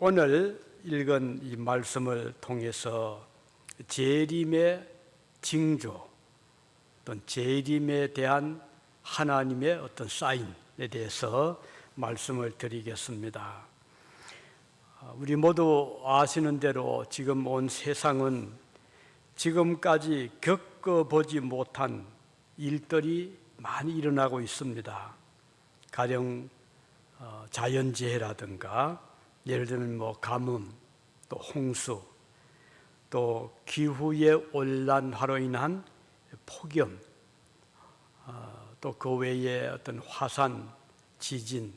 오늘 읽은 이 말씀을 통해서 재림의 징조 또는 재림에 대한 하나님의 어떤 사인에 대해서 말씀을 드리겠습니다. 우리 모두 아시는 대로 지금 온 세상은 지금까지 겪어보지 못한 일들이 많이 일어나고 있습니다. 가령 자연재해라든가 예를 들면 가뭄, 또 홍수, 또 기후의 온난화로 인한 폭염, 또 그 외에 어떤 화산, 지진,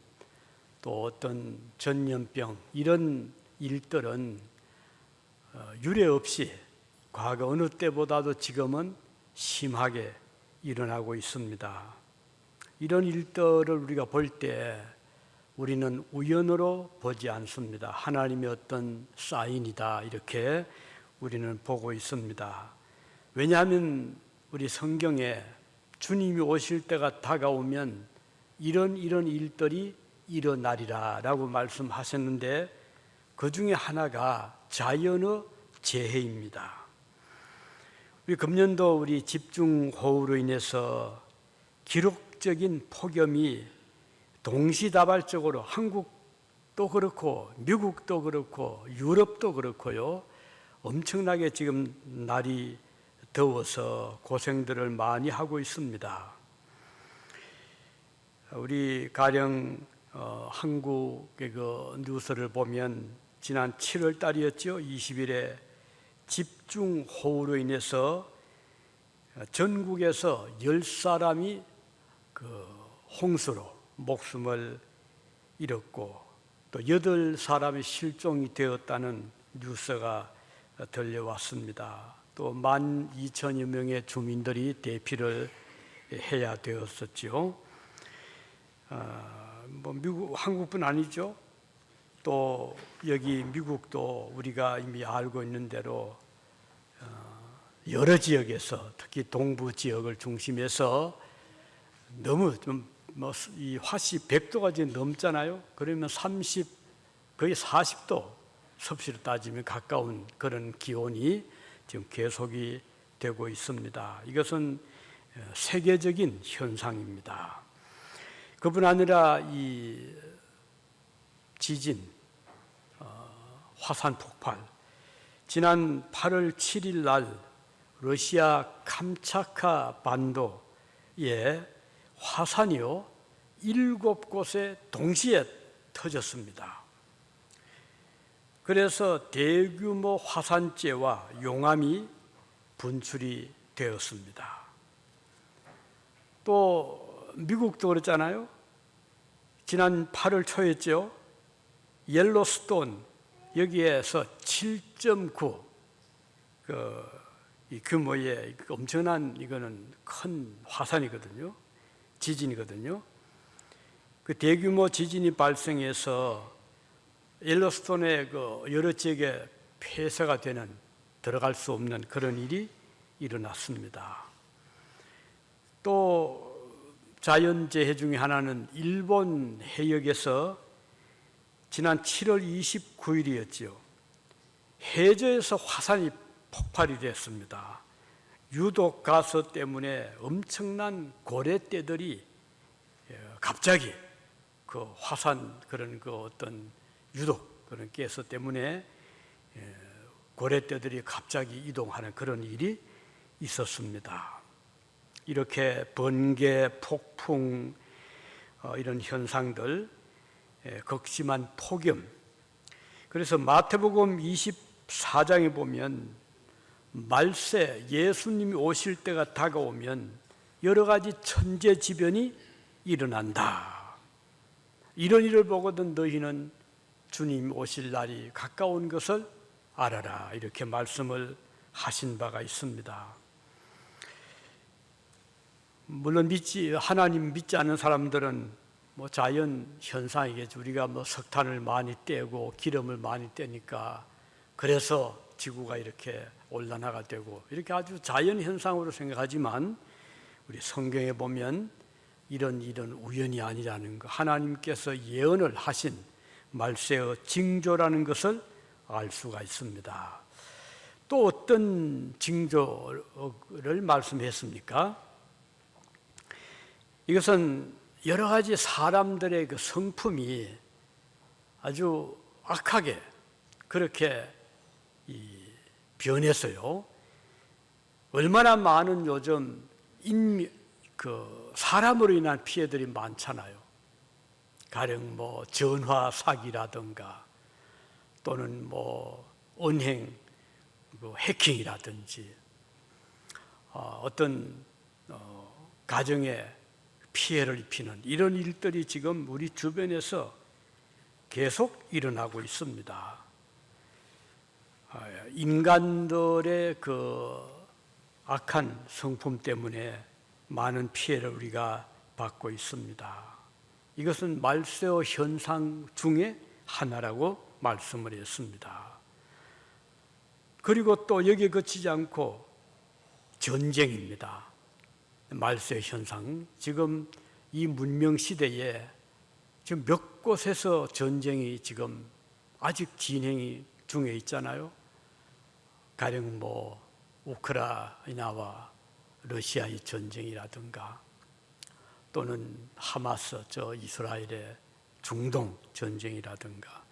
또 어떤 전염병, 이런 일들은 유례 없이 과거 어느 때보다도 지금은 심하게 일어나고 있습니다. 이런 일들을 우리가 볼 때 우리는 우연으로 보지 않습니다. 하나님의 어떤 사인이다, 이렇게 우리는 보고 있습니다. 왜냐하면 우리 성경에 주님이 오실 때가 다가오면 이런 일들이 일어나리라 라고 말씀하셨는데, 그 중에 하나가 자연의 재해입니다. 우리 금년도 우리 집중호우로 인해서 기록적인 폭염이 동시다발적으로 한국도 그렇고 미국도 그렇고 유럽도 그렇고요, 엄청나게 지금 날이 더워서 고생들을 많이 하고 있습니다. 우리 가령 한국의 그 뉴스를 보면 지난 7월 달이었죠. 20일에 집중호우로 인해서 전국에서 10사람이 그 홍수로 목숨을 잃었고 또 8사람이 실종이 되었다는 뉴스가 들려왔습니다. 또 12,000여 명의 주민들이 대피를 해야 되었었죠. 미국, 한국뿐 아니죠. 또 여기 미국도 우리가 이미 알고 있는 대로 여러 지역에서 특히 동부 지역을 중심해서 너무 이 화씨 100도가 지금 넘잖아요. 그러면 30, 거의 40도 섭씨로 따지면 가까운 그런 기온이 지금 계속이 되고 있습니다. 이것은 세계적인 현상입니다. 그뿐 아니라 이 지진, 화산 폭발, 지난 8월 7일 날 러시아 캄차카 반도에 화산이요 7곳에 동시에 터졌습니다. 그래서 대규모 화산재와 용암이 분출이 되었습니다. 또 미국도 그렇잖아요. 지난 8월 초였죠. 옐로스톤 여기에서 7.9 이 규모의 엄청난, 이거는 큰 화산이거든요. 지진이거든요. 그 대규모 지진이 발생해서 옐로스톤의 그 여러 지역에 폐쇄가 되는, 들어갈 수 없는 그런 일이 일어났습니다. 또 자연재해 중에 하나는 일본 해역에서 지난 7월 29일이었죠. 해저에서 화산이 폭발이 됐습니다. 유독 가스 때문에 엄청난 고래떼들이 갑자기 그 화산 그런 그 어떤 유독 그런 가스 때문에 고래떼들이 갑자기 이동하는 그런 일이 있었습니다. 이렇게 번개, 폭풍, 이런 현상들, 극심한 폭염. 그래서 마태복음 24장에 보면 말세 예수님이 오실 때가 다가오면 여러 가지 천재지변이 일어난다. 이런 일을 보거든 너희는 주님 오실 날이 가까운 것을 알아라. 이렇게 말씀을 하신 바가 있습니다. 물론 하나님 믿지 않는 사람들은 자연 현상이겠죠. 우리가 석탄을 많이 떼고 기름을 많이 떼니까 그래서 지구가 이렇게 온난화가 되고 이렇게 아주 자연 현상으로 생각하지만 우리 성경에 보면 이런 일은 우연이 아니라는 것, 하나님께서 예언을 하신 말세의 징조라는 것을 알 수가 있습니다. 또 어떤 징조를 말씀했습니까? 이것은 여러 가지 사람들의 그 성품이 아주 악하게 그렇게 변했어요. 얼마나 많은 요즘 사람으로 인한 피해들이 많잖아요. 가령 뭐 전화 사기라든가 또는 뭐 은행 해킹이라든지 어떤 가정에 피해를 입히는 이런 일들이 지금 우리 주변에서 계속 일어나고 있습니다. 인간들의 그 악한 성품 때문에 많은 피해를 우리가 받고 있습니다. 이것은 말세의 현상 중에 하나라고 말씀을 했습니다. 그리고 또 여기에 그치지 않고 전쟁입니다. 말세 현상, 지금 이 문명 시대에 지금 몇 곳에서 전쟁이 지금 아직 진행 중에 있잖아요. 가령 뭐 우크라이나와 러시아의 전쟁이라든가 또는 하마스 이스라엘의 중동 전쟁이라든가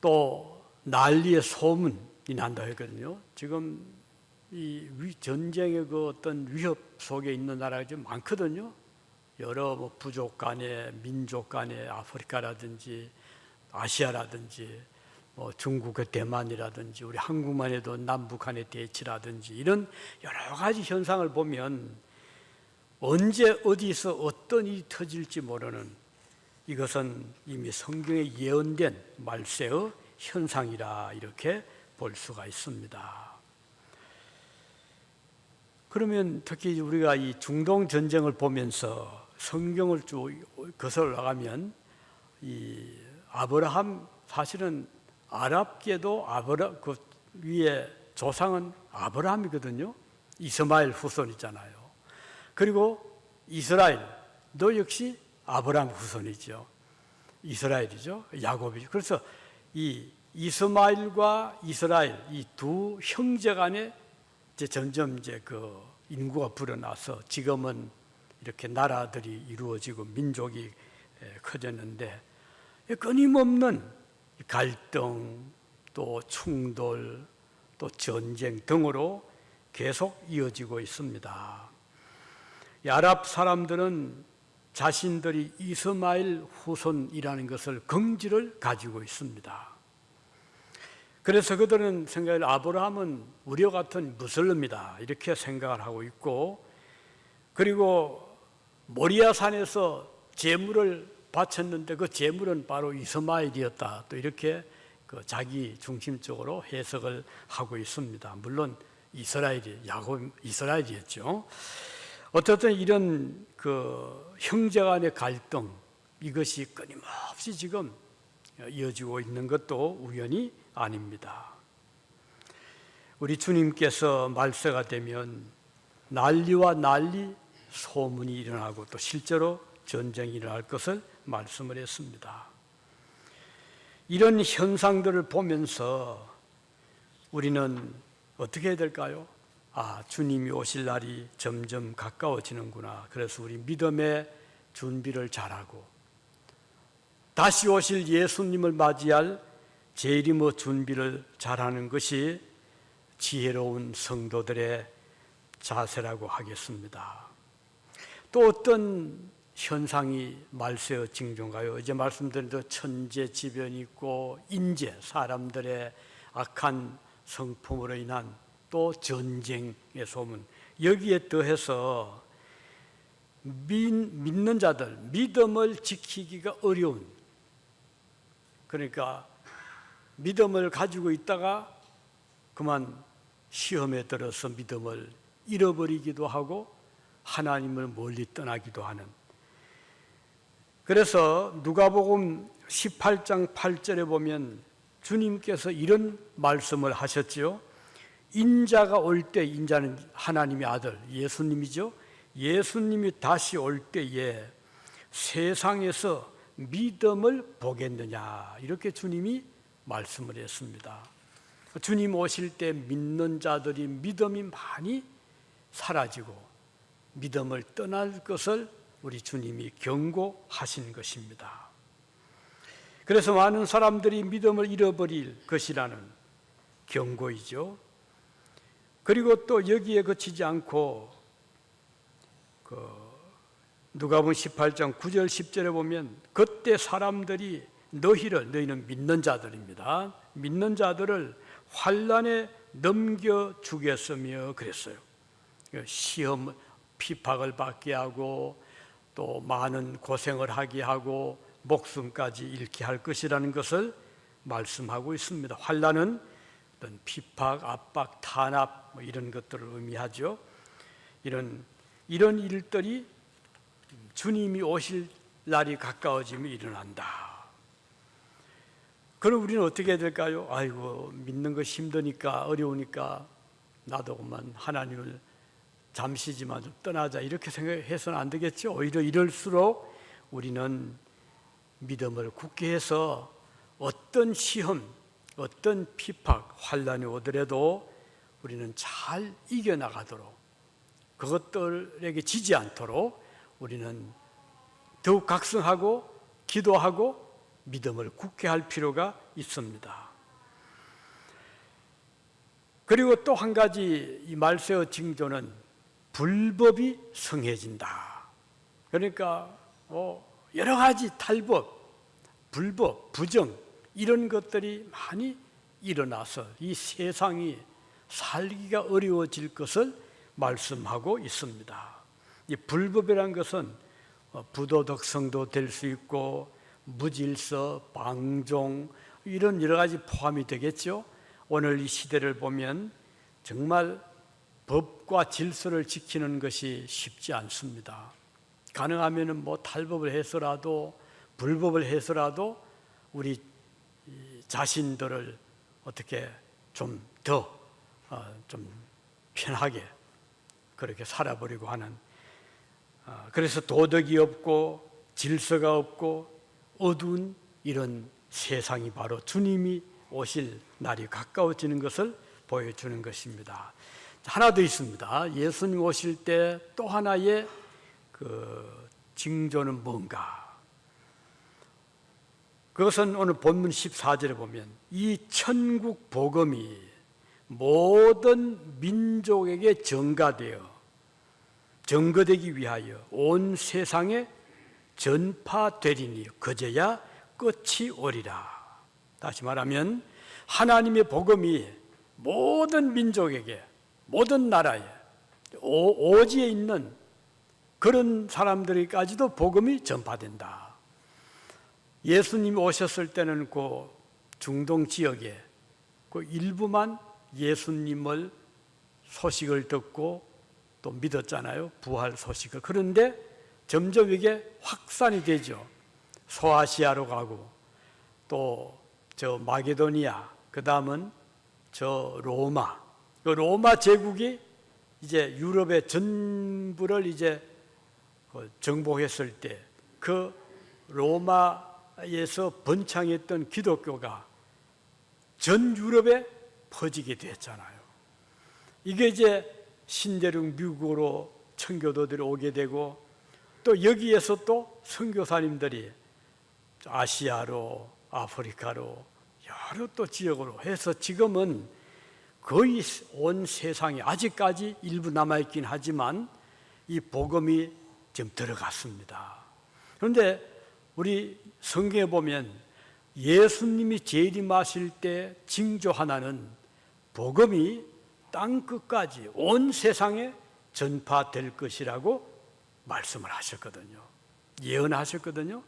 또 난리의 소문이 난다 했거든요. 지금 이 전쟁의 그 어떤 위협 속에 있는 나라가 좀 많거든요. 여러 뭐 부족 간에 민족 간에 아프리카라든지 아시아라든지 뭐 중국의 대만이라든지 우리 한국만 해도 남북한의 대치라든지 이런 여러 가지 현상을 보면 언제 어디서 어떤 일이 터질지 모르는 이것은 이미 성경에 예언된 말세의 현상이라 이렇게 볼 수가 있습니다. 그러면 특히 우리가 이 중동 전쟁을 보면서 성경을 쭉 거슬러 나가면 이 아브라함 사실은 아랍계도 그 위에 조상은 아브라함이거든요. 이스마엘 후손이잖아요. 그리고 이스라엘도 역시 아브라함 후손이죠. 이스라엘이죠. 야곱이죠. 그래서 이 이스마엘과 이스라엘 이 두 형제 간에 이제 점점 그 인구가 불어나서 지금은 이렇게 나라들이 이루어지고 민족이 커졌는데 끊임없는 갈등 또 충돌 또 전쟁 등으로 계속 이어지고 있습니다. 이 아랍 사람들은 자신들이 이스마엘 후손이라는 것을 긍지를 가지고 있습니다. 그래서 그들은 생각을 아브라함은 우리와 같은 무슬림이다 이렇게 생각을 하고 있고, 그리고 모리아산에서 제물을 바쳤는데 그 제물은 바로 이스마엘이었다 또 이렇게 그 자기 중심적으로 해석을 하고 있습니다. 물론 야곱 이스라엘이었죠. 어쨌든 이런 그 형제 간의 갈등 이것이 끊임없이 지금 이어지고 있는 것도 우연이 아닙니다. 우리 주님께서 말세가 되면 난리와 난리 소문이 일어나고 또 실제로 전쟁이 일어날 것을 말씀을 했습니다. 이런 현상들을 보면서 우리는 어떻게 해야 될까요? 주님이 오실 날이 점점 가까워지는구나. 그래서 우리 믿음의 준비를 잘하고 다시 오실 예수님을 맞이할 재림의 준비를 잘하는 것이 지혜로운 성도들의 자세라고 하겠습니다. 또 어떤 현상이 말세의 징조인가요? 이제 말씀드린 대로 천재지변이 있고 인재, 사람들의 악한 성품으로 인한 또 전쟁의 소문, 여기에 더해서 믿는 자들, 믿음을 지키기가 어려운, 그러니까 믿음을 가지고 있다가 그만 시험에 들어서 믿음을 잃어버리기도 하고 하나님을 멀리 떠나기도 하는. 그래서 누가복음 18장 8절에 보면 주님께서 이런 말씀을 하셨지요. 인자가 올 때, 인자는 하나님의 아들 예수님이죠. 예수님이 다시 올 때에 세상에서 믿음을 보겠느냐, 이렇게 주님이 말씀을 했습니다. 주님 오실 때 믿는 자들이 믿음이 많이 사라지고 믿음을 떠날 것을 우리 주님이 경고하신 것입니다. 그래서 많은 사람들이 믿음을 잃어버릴 것이라는 경고이죠. 그리고 또 여기에 그치지 않고 누가복음 18장 9절 10절에 보면 그때 사람들이 너희는 믿는 자들입니다. 믿는 자들을 환난에 넘겨 주겠으며 그랬어요. 시험, 핍박을 받게 하고 또 많은 고생을 하게 하고 목숨까지 잃게 할 것이라는 것을 말씀하고 있습니다. 환난은 어떤 핍박, 압박, 탄압 이런 것들을 의미하죠. 이런 일들이 주님이 오실 날이 가까워지면 일어난다. 그럼 우리는 어떻게 해야 될까요? 아이고, 믿는 것이 힘드니까, 어려우니까 나도 그만 하나님을 잠시지만 좀 떠나자, 이렇게 생각해서는 안 되겠죠. 오히려 이럴수록 우리는 믿음을 굳게 해서 어떤 시험, 어떤 핍박, 환난이 오더라도 우리는 잘 이겨나가도록, 그것들에게 지지 않도록 우리는 더욱 각성하고 기도하고 믿음을 굳게 할 필요가 있습니다. 그리고 또 한 가지 이 말세의 징조는 불법이 성해진다. 그러니까 여러 가지 탈법, 불법, 부정 이런 것들이 많이 일어나서 이 세상이 살기가 어려워질 것을 말씀하고 있습니다. 이 불법이라는 것은 부도덕성도 될 수 있고 무질서, 방종 이런 여러 가지 포함이 되겠죠. 오늘 이 시대를 보면 정말 법과 질서를 지키는 것이 쉽지 않습니다. 가능하면 탈법을 해서라도 불법을 해서라도 우리 자신들을 어떻게 좀 더 좀 편하게 그렇게 살아보려고 하는, 그래서 도덕이 없고 질서가 없고 어두운 이런 세상이 바로 주님이 오실 날이 가까워지는 것을 보여주는 것입니다. 하나 더 있습니다. 예수님 오실 때 또 하나의 징조는 뭔가? 그것은 오늘 본문 14절에 보면 이 천국 복음이 모든 민족에게 전거되기 위하여 온 세상에 전파되리니 그제야 끝이 오리라. 다시 말하면 하나님의 복음이 모든 민족에게, 모든 나라에, 오지에 있는 그런 사람들에게까지도 복음이 전파된다. 예수님이 오셨을 때는 그 중동 지역에 그 일부만 예수님을 소식을 듣고 또 믿었잖아요. 부활 소식을. 그런데 점점 이게 확산이 되죠. 소아시아로 가고 또 저 마게도니아, 그 다음은 저 로마. 그 로마 제국이 이제 유럽의 전부를 이제 정복했을 때 그 로마에서 번창했던 기독교가 전 유럽에 퍼지게 됐잖아요. 이게 이제 신대륙 미국으로 청교도들이 오게 되고 또 여기에서 또 선교사님들이 아시아로, 아프리카로 여러 또 지역으로 해서 지금은 거의 온 세상에 아직까지 일부 남아있긴 하지만 이 복음이 지금 들어갔습니다. 그런데 우리 성경에 보면 예수님이 재림하실 때 징조 하나는 복음이 땅 끝까지 온 세상에 전파될 것이라고 말씀을 하셨거든요. 예언하셨거든요.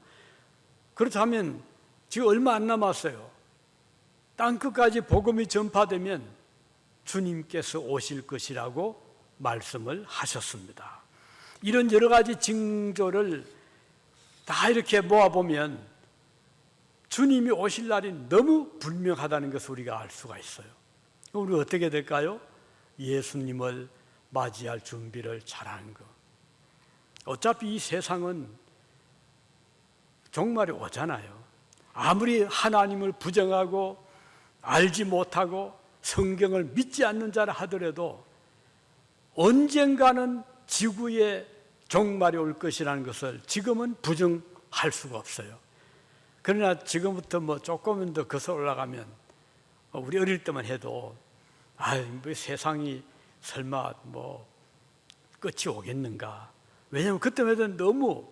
그렇다면 지금 얼마 안 남았어요. 땅 끝까지 복음이 전파되면 주님께서 오실 것이라고 말씀을 하셨습니다. 이런 여러 가지 징조를 다 이렇게 모아보면 주님이 오실 날이 너무 분명하다는 것을 우리가 알 수가 있어요. 우리 어떻게 될까요? 예수님을 맞이할 준비를 잘하는 것. 어차피 이 세상은 종말이 오잖아요. 아무리 하나님을 부정하고 알지 못하고 성경을 믿지 않는 자라 하더라도 언젠가는 지구에 종말이 올 것이라는 것을 지금은 부정할 수가 없어요. 그러나 지금부터 뭐 조금은 더 거슬러 올라가면 우리 어릴 때만 해도 뭐 세상이 설마 뭐 끝이 오겠는가. 왜냐하면 그때마다 너무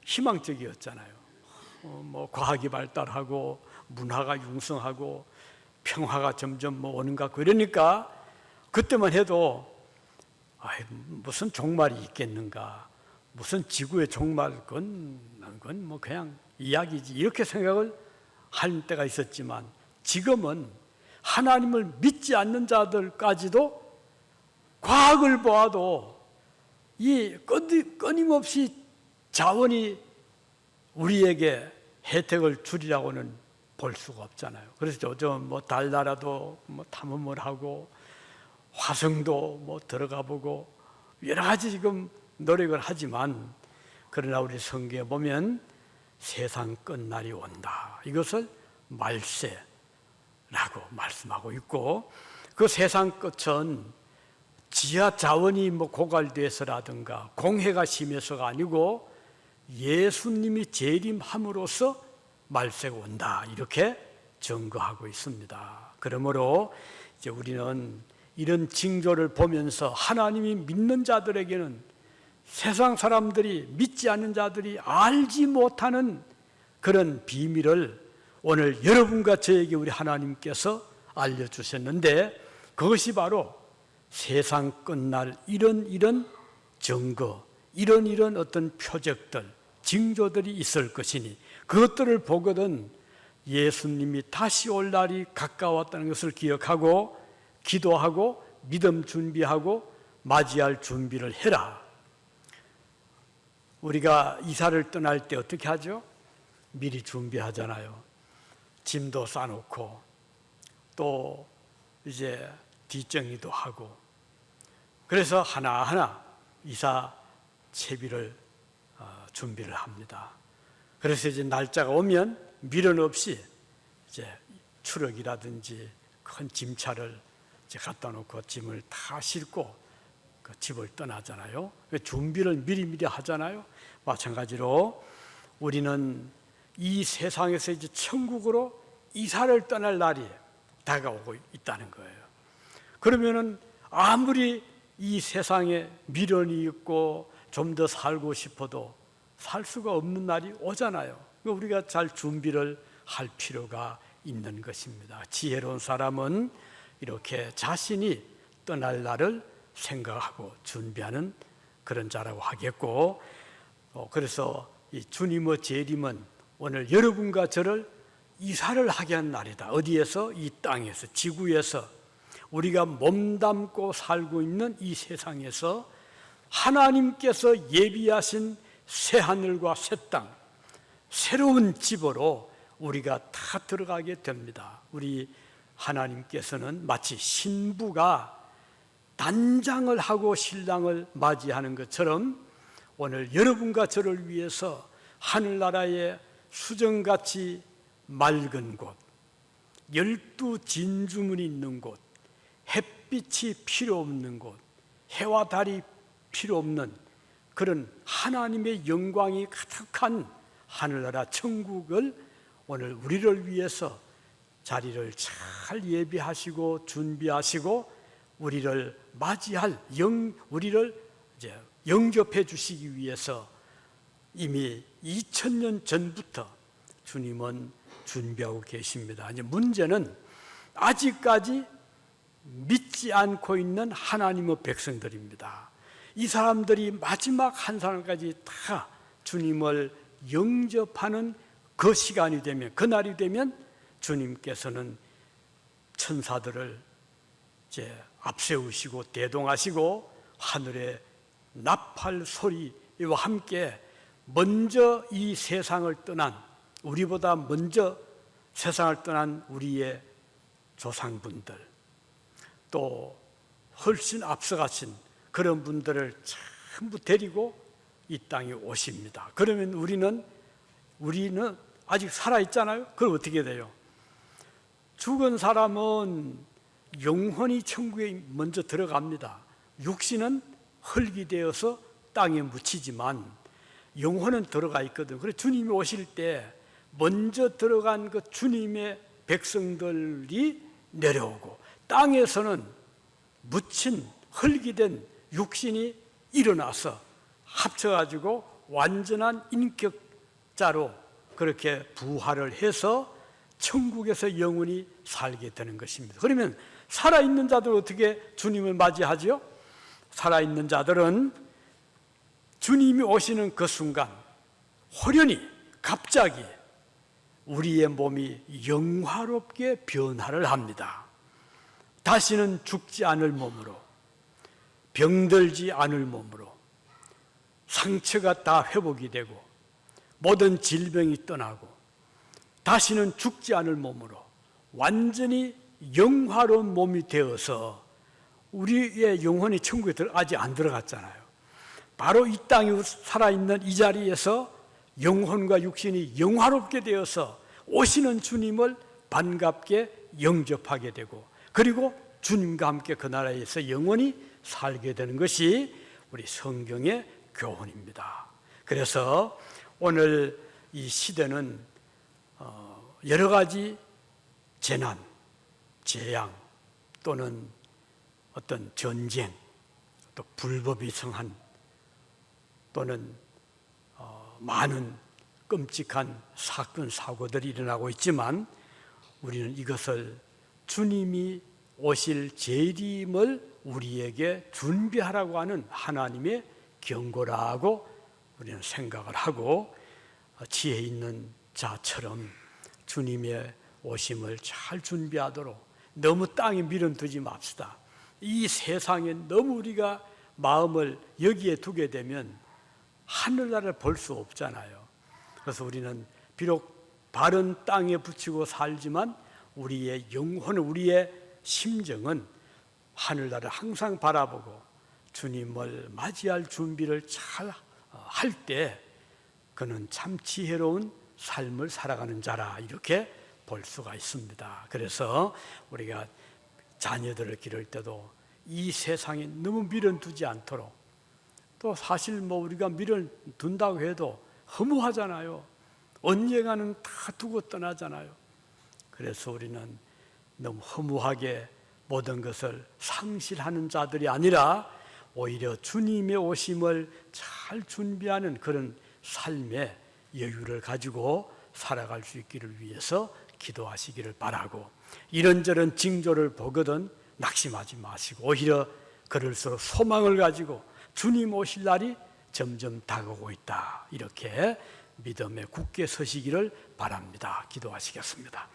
희망적이었잖아요. 뭐 과학이 발달하고 문화가 융성하고 평화가 점점 뭐 오는 것 같고 이러니까 그때만 해도 무슨 종말이 있겠는가, 무슨 지구의 종말, 그건 뭐 그냥 이야기지, 이렇게 생각을 할 때가 있었지만 지금은 하나님을 믿지 않는 자들까지도 과학을 보아도 이 끊임없이 자원이 우리에게 혜택을 주리라고는 볼 수가 없잖아요. 그래서 요즘 뭐 달나라도 뭐 탐험을 하고 화성도 뭐 들어가 보고 여러 가지 지금 노력을 하지만, 그러나 우리 성경에 보면 세상 끝날이 온다, 이것을 말세라고 말씀하고 있고, 그 세상 끝은 지하 자원이 뭐 고갈돼서라든가 공해가 심해서가 아니고 예수님이 재림함으로써 말세가 온다, 이렇게 증거하고 있습니다. 그러므로 이제 우리는 이런 징조를 보면서 하나님이 믿는 자들에게는 세상 사람들이, 믿지 않는 자들이 알지 못하는 그런 비밀을 오늘 여러분과 저에게 우리 하나님께서 알려주셨는데, 그것이 바로 세상 끝날 이런 증거, 이런 어떤 표적들, 징조들이 있을 것이니 그것들을 보거든 예수님이 다시 올 날이 가까웠다는 것을 기억하고 기도하고 믿음 준비하고 맞이할 준비를 해라. 우리가 이사를 떠날 때 어떻게 하죠? 미리 준비하잖아요. 짐도 싸놓고 또 이제 뒷정리도 하고, 그래서 하나하나 이사 채비를 준비를 합니다. 그래서 이제 날짜가 오면 미련 없이 이제 추럭이라든지 큰 짐차를 이제 갖다 놓고 짐을 다 싣고 그 집을 떠나잖아요. 준비를 미리미리 하잖아요. 마찬가지로 우리는 이 세상에서 이제 천국으로 이사를 떠날 날이 다가오고 있다는 거예요. 그러면은 아무리 이 세상에 미련이 있고 좀 더 살고 싶어도 살 수가 없는 날이 오잖아요. 우리가 잘 준비를 할 필요가 있는 것입니다. 지혜로운 사람은 이렇게 자신이 떠날 날을 생각하고 준비하는 그런 자라고 하겠고, 그래서 이 주님의 재림은 오늘 여러분과 저를 이사를 하게 한 날이다. 어디에서? 이 땅에서, 지구에서, 우리가 몸담고 살고 있는 이 세상에서 하나님께서 예비하신 새 하늘과 새 땅, 새로운 집으로 우리가 다 들어가게 됩니다. 우리 하나님께서는 마치 신부가 단장을 하고 신랑을 맞이하는 것처럼 오늘 여러분과 저를 위해서 하늘나라의 수정같이 맑은 곳, 12 진주문이 있는 곳, 햇빛이 필요 없는 곳, 해와 달이 필요 없는 그런 하나님의 영광이 가득한 하늘나라 천국을 오늘 우리를 위해서 자리를 잘 예비하시고 준비하시고 우리를 맞이할 우리를 이제 영접해 주시기 위해서 이미 2000년 전부터 주님은 준비하고 계십니다. 이제 문제는 아직까지 믿지 않고 있는 하나님의 백성들입니다. 이 사람들이 마지막 한 사람까지 다 주님을 영접하는 그 시간이 되면, 그날이 되면 주님께서는 천사들을 이제 앞세우시고 대동하시고 하늘의 나팔 소리와 함께 먼저 이 세상을 떠난, 우리보다 먼저 세상을 떠난 우리의 조상분들, 또 훨씬 앞서가신 그런 분들을 전부 데리고 이 땅에 오십니다. 그러면 우리는 우리는 아직 살아있잖아요. 그럼 어떻게 돼요? 죽은 사람은 영혼이 천국에 먼저 들어갑니다. 육신은 흙이 되어서 땅에 묻히지만 영혼은 들어가 있거든. 그래서 주님이 오실 때 먼저 들어간 그 주님의 백성들이 내려오고, 땅에서는 묻힌 흙이 된 육신이 일어나서 합쳐가지고 완전한 인격자로 그렇게 부활을 해서 천국에서 영원히 살게 되는 것입니다. 그러면 살아있는 자들은 어떻게 주님을 맞이하지요? 살아있는 자들은 주님이 오시는 그 순간 호련히 갑자기 우리의 몸이 영화롭게 변화를 합니다. 다시는 죽지 않을 몸으로, 병들지 않을 몸으로, 상처가 다 회복이 되고 모든 질병이 떠나고 다시는 죽지 않을 몸으로 완전히 영화로운 몸이 되어서, 우리의 영혼이 천국에 아직 안 들어갔잖아요. 바로 이 땅에 살아있는 이 자리에서 영혼과 육신이 영화롭게 되어서 오시는 주님을 반갑게 영접하게 되고, 그리고 주님과 함께 그 나라에서 영원히 살게 되는 것이 우리 성경의 교훈입니다. 그래서 오늘 이 시대는 여러 가지 재난, 재앙 또는 어떤 전쟁, 또 불법이 성한, 또는 많은 끔찍한 사건, 사고들이 일어나고 있지만 우리는 이것을 주님이 오실 재림을 우리에게 준비하라고 하는 하나님의 경고라고 우리는 생각을 하고, 지혜 있는 자처럼 주님의 오심을 잘 준비하도록 너무 땅에 미련두지 맙시다. 이 세상에 너무 우리가 마음을 여기에 두게 되면 하늘나라를 볼 수 없잖아요. 그래서 우리는 비록 발은 땅에 붙이고 살지만 우리의 영혼은, 우리의 심정은 하늘나라를 항상 바라보고 주님을 맞이할 준비를 잘 할 때 그는 참 지혜로운 삶을 살아가는 자라, 이렇게 볼 수가 있습니다. 그래서 우리가 자녀들을 기를 때도 이 세상에 너무 미련두지 않도록, 또 사실 우리가 미련둔다고 해도 허무하잖아요. 언젠가는 다 두고 떠나잖아요. 그래서 우리는 너무 허무하게 모든 것을 상실하는 자들이 아니라 오히려 주님의 오심을 잘 준비하는 그런 삶의 여유를 가지고 살아갈 수 있기를 위해서 기도하시기를 바라고, 이런저런 징조를 보거든 낙심하지 마시고 오히려 그럴수록 소망을 가지고 주님 오실 날이 점점 다가오고 있다, 이렇게 믿음에 굳게 서시기를 바랍니다. 기도하시겠습니다.